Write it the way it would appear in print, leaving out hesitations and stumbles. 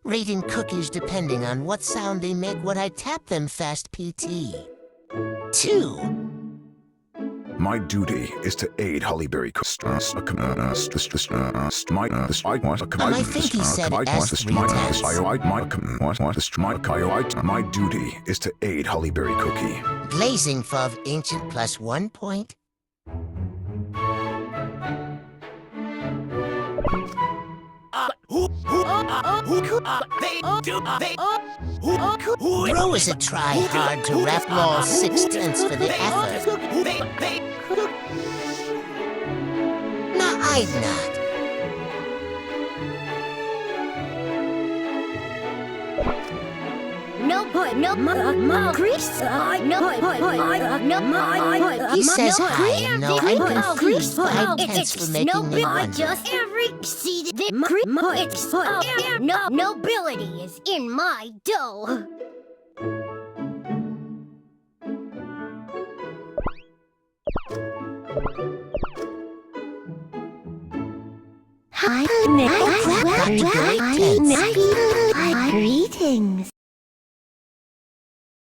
Rating cookies depending on what sound they make when I tap them fast, PT. 2. My duty is to aid Hollyberry. I think he said S 3 times. My duty is to aid Hollyberry Cookie. Blazing Fov Ancient plus 1 point. Bro is a try hard to rap law 6/10 for the effort. Nah, I'd not. No point, no Chris, He says hi, and no, I'm confused. 5/10 for making me wonder. Just every seed it's no nobility is in my dough. Greetings. Greetings.